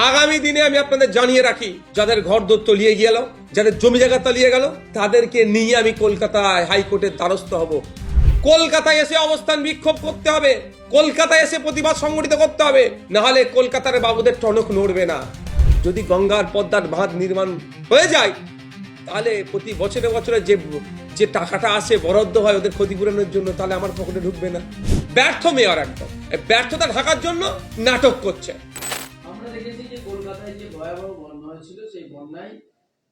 আগামী দিনে আমি আপনাদের জানিয়ে রাখি, যাদের ঘরদোর তলিয়ে গেল, যাদের জমি জায়গা তলিয়ে গেল, তাদেরকে নিয়ে আমি কলকাতায় হাইকোর্টের দ্বারস্থ হব। কলকাতায় এসে অবস্থান বিক্ষোভ করতে হবে, কলকাতায় এসে প্রতিবাদ সংগঠিত করতে হবে, না হলে কলকাতার বাবুদের টনক নড়বে না। যদি গঙ্গার পদ্মার বাঁধ নির্মাণ হয়ে যায়, তাহলে প্রতি বছরে বছরে যে টাকাটা আসে বরাদ্দ হয় ওদের ক্ষতিপূরণের জন্য, তাহলে আমার পকেটে ঢুকবে না। ব্যর্থ মেয়র একদম, ব্যর্থতা ঢাকার জন্য নাটক করছে। আমরা দেখেছি যে কলকাতায় যে ভয়াবহ বন্যা হয়েছিল, সেই বন্যায়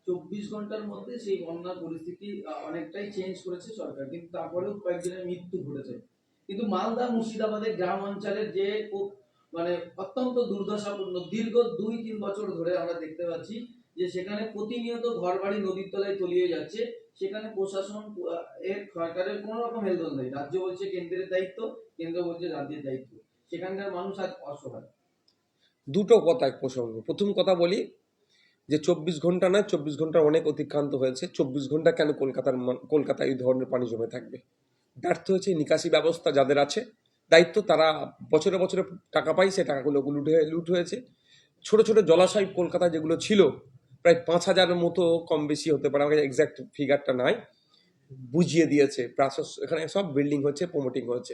24 ঘন্টার মধ্যে সেই বন্যার পরিস্থিতি অনেকটাই চেঞ্জ করেছে সরকার, কিন্তু তারপরেও কয়েকজনের মৃত্যু ঘটেছে। কিন্তু মালদা মুর্শিদাবাদের গ্রাম অঞ্চলের যে মানে অত্যন্ত দুর্দশাপূর্ণ দীর্ঘ 2-3 বছর ধরে আমরা দেখতে পাচ্ছি যে সেখানে প্রতিনিয়ত ঘরবাড়ি নদীর তলায় তলিয়ে যাচ্ছে। সেখানে প্রশাসন সরকারের কোনো রকম হেলদোল নেই। রাজ্য বলছে কেন্দ্রের দায়িত্ব, কেন্দ্র বলছে রাজ্যের দায়িত্ব। সেখানকার মানুষ আজ অসহায়। দুটো কথা প্রসঙ্গ। প্রথম কথা বলি যে 24 ঘন্টা না, 24 ঘন্টার অনেক অতিক্রান্ত হয়েছে। 24 ঘন্টা কেন কলকাতায় এই ধরনের পানি জমে থাকবে? ব্যর্থ হয়েছে নিকাশি ব্যবস্থা। যাদের আছে দায়িত্ব, তারা বছরে বছরে টাকা পায়, সে টাকাগুলো লুট হয়েছে। ছোট ছোট জলাশয় কলকাতায় যেগুলো ছিল, প্রায় 5,000-এর মতো, কম বেশি হতে পারে, আমাকে এক্সাক্ট ফিগারটা নাই, বুঝিয়ে দিয়েছে। এখানে সব বিল্ডিং হচ্ছে, প্রমোটিং হচ্ছে।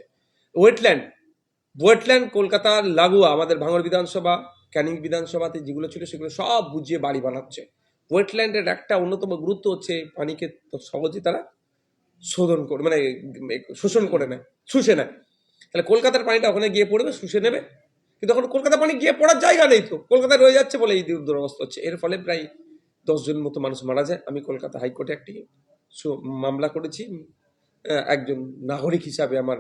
ওয়েটল্যান্ড কলকাতার লাগোয়া আমাদের ভাঙড় বিধানসভা, ক্যানিং বিধানসভাতে যেগুলো ছিল সেগুলো সব বুঝিয়ে বাড়ি বানাচ্ছে। ওয়েটল্যান্ডের একটা অন্যতম গুরুত্ব হচ্ছে পানিকে সহজে তারা শোধন করে, মানে শোষণ করে নেয়, শুষে নেয়। তাহলে কলকাতার পানিটা ওখানে গিয়ে পড়বে, শুষে নেবে। কিন্তু এখন কলকাতার পানি গিয়ে পড়ার জায়গা নেই, তো কলকাতায় রয়ে যাচ্ছে বলে এই দুরবস্থা হচ্ছে। এর ফলে প্রায় 10 জন মতো মানুষ মারা যায়। আমি কলকাতা হাইকোর্টে একটি মামলা করেছি, একজন নাগরিক হিসাবে আমার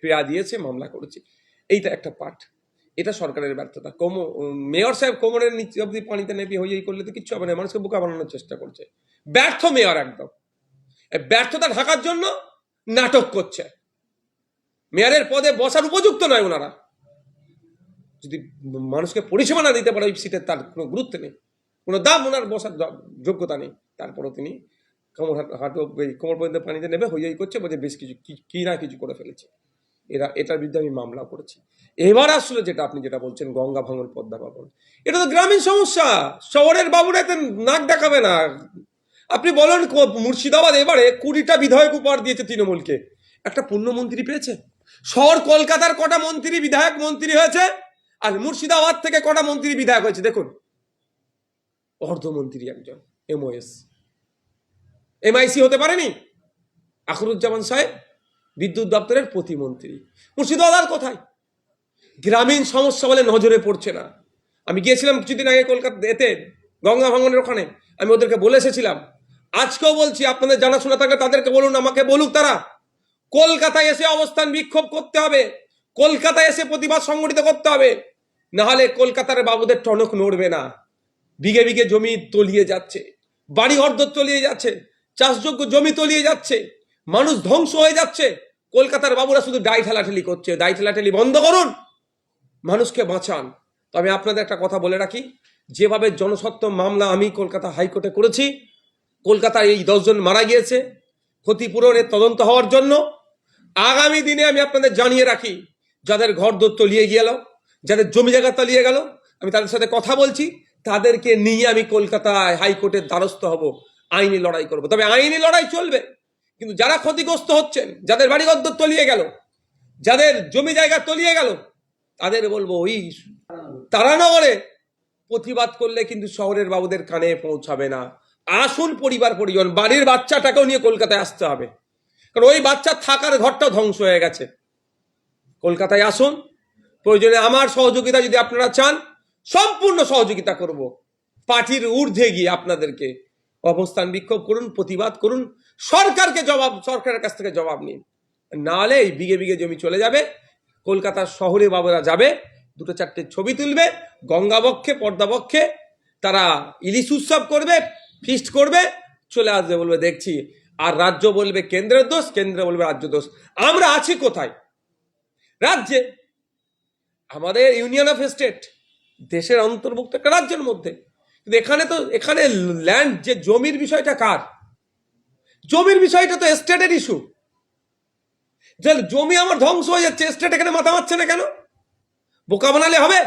প্রেয়া দিয়েছে, মামলা করেছি। এইটা একটা পার্ট, এটা সরকারের ব্যর্থতা। মেয়র সাহেব কোমরের নিচে অব্দি পানিতে নেপে হয়ে করলে তো কিচ্ছু হবে না, মানুষকে বোকা বানানোর চেষ্টা করছে। ব্যর্থ মেয়র একদম, ব্যর্থতা ঢাকার জন্য নাটক করছে। মেয়রের পদে বসার উপযুক্ত নয় ওনারা। যদি মানুষকে পরিষেবা না দিতে পারে ওই সিটের, তার কোনো গুরুত্ব নেই, কোনো দাম ওনার বসার যোগ্যতা নেই। তারপরও তিনি কোমর পর্যন্ত পানিতে নেবে হইয়াই করছে, বলছে বেশ কিছু কি না কিছু করে ফেলেছে। এটার বিরুদ্ধে আমি মামলা করেছি। এবার আসলে আপনি যেটা বলছেন গঙ্গা ভাঙন, পদ্মা ভাঙন, এটা তো গ্রামীণ সমস্যা। শহরের বাবুরা এতে নাক দেখাবে না। আপনি বলেন মুর্শিদাবাদ এবারে 20টা বিধায়ক উপহার দিয়েছে তৃণমূলকে, একটা পূর্ণমন্ত্রী পেয়েছে? শহর কলকাতার কটা মন্ত্রী বিধায়ক মন্ত্রী হয়েছে, আর মুর্শিদাবাদ থেকে কটা মন্ত্রী বিধায়ক হয়েছে দেখুন। অর্ধমন্ত্রী একজন, MOS, MIC হতে পারেনি। আখরুজ্জামান সাহেব বিদ্যুৎ দপ্তরের প্রতিমন্ত্রী। মুর্শিদাবাদ কোথায়? গ্রামীণ সমস্যা বলে নজরে পড়ছে না। আমি গিয়েছিলাম কিছুদিন আগে কলকাতা এতে গঙ্গা ভাঙনের ওখানে, আমি ওদেরকে বলে এসেছিলাম, আজকেও বলছি, আপনাদের জানাশোনা থাকলে তাদেরকে বলুন, আমাকে বলুক তারা। কলকাতায় এসে অবস্থান বিক্ষোভ করতে হবে, কলকাতায় এসে প্রতিবাদ সংগঠিত করতে হবে, না হলে কলকাতার বাবুদের টনক নড়বে না। বিঘে বিঘে জমি তলিয়ে যাচ্ছে, বাড়ি ঘরদোর তলিয়ে যাচ্ছে, চাষযোগ্য জমি তলিয়ে যাচ্ছে, মানুষ ধ্বংস হয়ে যাচ্ছে। কলকাতার বাবুরা শুধু দায় ঠেলাঠেলি করছে। দায় ঠেলাঠেলি বন্ধ করুন, মানুষকে বাঁচান। তবে আপনাদের একটা কথা বলে রাখি, যেভাবে জনস্বার্থ মামলা আমি কলকাতা হাইকোর্টে করেছি, কলকাতায় এই 10 জন মারা গিয়েছে, ক্ষতিপূরণের তদন্ত হওয়ার জন্য আগামী দিনে আমি আপনাদের জানিয়ে রাখি, যাদের ঘরদোর তলিয়ে গেল, যাদের জমি জায়গা তলিয়ে গেল, আমি তাদের সাথে কথা বলছি, তাদেরকে নিয়ে আমি কলকাতায় হাইকোর্টের দ্বারস্থ হব, আইনি লড়াই করব। তবে আইনি লড়াই চলবে, কিন্তু যারা ক্ষতিগ্রস্ত হচ্ছেন, যাদের বাড়িঘর তলিয়ে গেল, যাদের জমি জায়গা তলিয়ে গেল, তাদের বলবো ওই তারানগরে প্রতিবাদ করলে কিন্তু শহরের বাবুদের কানে পৌঁছাবে না। আসুন পরিবার পরিজন, বাড়ির বাচ্চাটাকেও নিয়ে কলকাতায় আসতে হবে, কারণ ওই বাচ্চার থাকার ঘরটা ধ্বংস হয়ে গেছে। কলকাতায় আসুন, প্রয়োজনে আমার সহযোগিতা যদি আপনারা চান, সম্পূর্ণ সহযোগিতা করব। পার্টির ঊর্ধ্বে গিয়ে আপনাদেরকে অবস্থান বিক্ষোভ করুন, প্রতিবাদ করুন, সরকারের কাছ থেকে জবাব নিন। নাহলে এই বিঘে বিঘে জমি চলে যাবে, কলকাতার শহরে বাবুরা যাবে, 2-4টে ছবি তুলবে, গঙ্গা বক্ষে পদ্মা বক্ষে, তারা ইলিশ উৎসব করবে, ফিস্ট করবে, চলে আসবে, বলবে দেখছি। আর রাজ্য বলবে কেন্দ্রের দোষ, কেন্দ্র বলবে রাজ্য দোষ। আমরা আছি কোথায়? রাজ্যে। আমাদের ইউনিয়ন অফ স্টেট, দেশের অন্তর্ভুক্ত একটা রাজ্যের মধ্যে। কিন্তু এখানে ল্যান্ড, যে জমির বিষয়টা কার? জমির বিষয়টা তো স্টেটের ইস্যু। যে জমি আমার ধ্বংস হয়ে যাচ্ছে, স্টেট এখানে মাথা মারছে না কেন? বোকা বানালে হবে?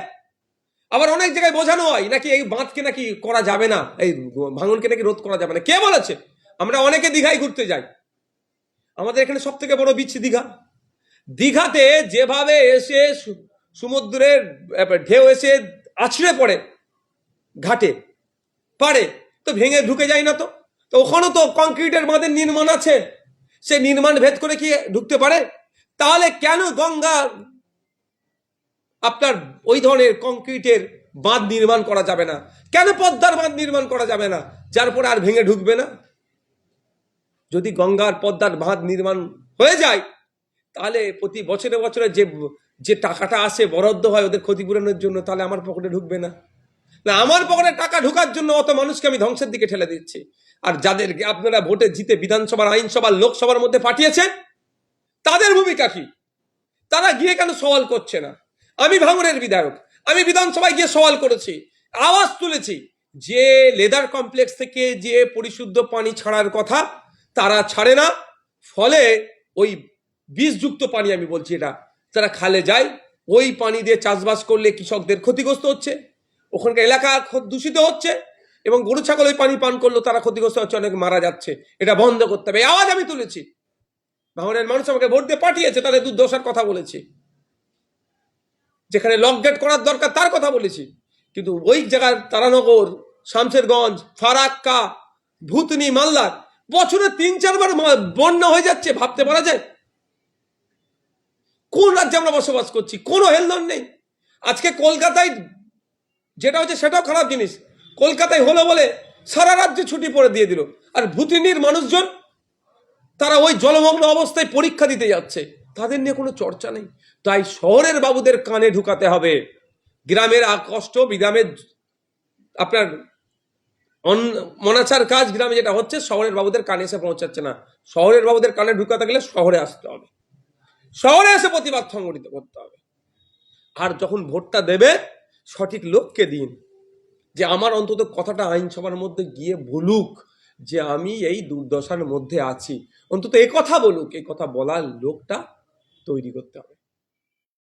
আবার অনেক জায়গায় বোঝানো হয় নাকি এই বাঁধকে নাকি করা যাবে না, এই ভাঙনকে নাকি রোধ করা যাবে না। কে বলেছে? আমরা অনেকে দীঘায় ঘুরতে যাই, আমাদের এখানে সব থেকে বড় বিচ দীঘা। দীঘাতে যেভাবে এসে সমুদ্রের ঢেউ এসে আছড়ে পড়ে ঘাটে পারে, তো ভেঙে ঢুকে যায় না। তো তো ওখানেও তো কংক্রিটের বাঁধের নির্মাণ আছে, সে নির্মাণ ভেদ করে কি ঢুকতে পারে? তাহলে কেন গঙ্গা আপনার ওই ধরনের কংক্রিটের বাঁধ নির্মাণ করা যাবে না? কেন পদ্মার বাঁধ নির্মাণ করা যাবে না, যার পরে আর ভেঙে ঢুকবে না? যদি গঙ্গার পদ্মার বাঁধ নির্মাণ হয়ে যায়, তাহলে প্রতি বছরে বছরে যে যে টাকাটা আসে বরাদ্দ হয় ওদের ক্ষতিপূরণের জন্য, তাহলে আমার পকেটে ঢুকবে না? না, আমার পকেটে টাকা ঢোকার জন্য অত মানুষকে আমি ধ্বংসের দিকে ঠেলে দিচ্ছি। আর যাদেরকে আপনারা ভোটে জিতে বিধানসভার, আইনসভার, লোকসভার মধ্যে পাঠিয়েছেন, তাদের ভূমিকা কি? তারা গিয়ে কেন সওয়াল করছে না? আমি ভাঙড়ের বিধায়ক, আমি বিধানসভায় গিয়ে সওয়াল করেছি, আওয়াজ তুলেছি যে লেদার কমপ্লেক্স থেকে যে পরিশুদ্ধ পানি ছাড়ার কথা তারা ছাড়ে না, ফলে ওই বিষযুক্ত পানি, আমি বলছি এটা, তারা খালে যায়, ওই পানি দিয়ে চাষবাস করলে কৃষকদের ক্ষতিগ্রস্ত হচ্ছে, ওখানকার এলাকা দূষিত হচ্ছে, এবং গরু ছাগল ওই পানি পান করলেও তারা ক্ষতিগ্রস্ত হচ্ছে, অনেক মারা যাচ্ছে। এটা বন্ধ করতে হবে, এই আওয়াজ আমি তুলেছি। ভাঙড়ের মানুষ আমাকে ভোট দিয়ে পাঠিয়েছে, তাদের দুর্দশার কথা বলেছি, যেখানে লক গেট করার দরকার তার কথা বলেছি। কিন্তু ওই জায়গার তারানগর, শামশেরগঞ্জ, ফারাক্কা, ভূতনি, মালদার বছরে 3-4 বার বন্যা হয়ে যাচ্ছে, ভাবতে পারা যায়? কোন রাজ্যে আমরা বসবাস করছি? কোনো হেলদোল নেই। আজকে কলকাতায় যেটা হচ্ছে সেটাও খারাপ জিনিস, কলকাতায় হলো বলে সারা রাজ্যে ছুটি পড়ে দিয়ে দিল, আর ভূতনির মানুষজন তারা ওই জলমগ্ন অবস্থায় পরীক্ষা দিতে যাচ্ছে, তাদের নিয়ে কোনো চর্চা নেই। তাই শহরের বাবুদের কানে ঢুকাতে হবে গ্রামের কষ্ট, গ্রামের আপনার মনাচার কাজ গ্রামে যেটা হচ্ছে, শহরের বাবুদের কানে এসে পৌঁছাচ্ছে না। শহরের বাবুদের কানে ঢুকাতে গেলে শহরে আসতে হবে, শহরে এসে প্রতিবাদ সংগঠিত করতে হবে। আর যখন ভোটটা দেবে, সঠিক লোককে দিন, যে আমার অন্তত কথাটা আইনসভার মধ্যে গিয়ে বলুক যে আমি এই দুর্দশার মধ্যে আছি, অন্তত এ কথা বলুক। এই কথা বলার লোকটা তৈরি করতে হবে।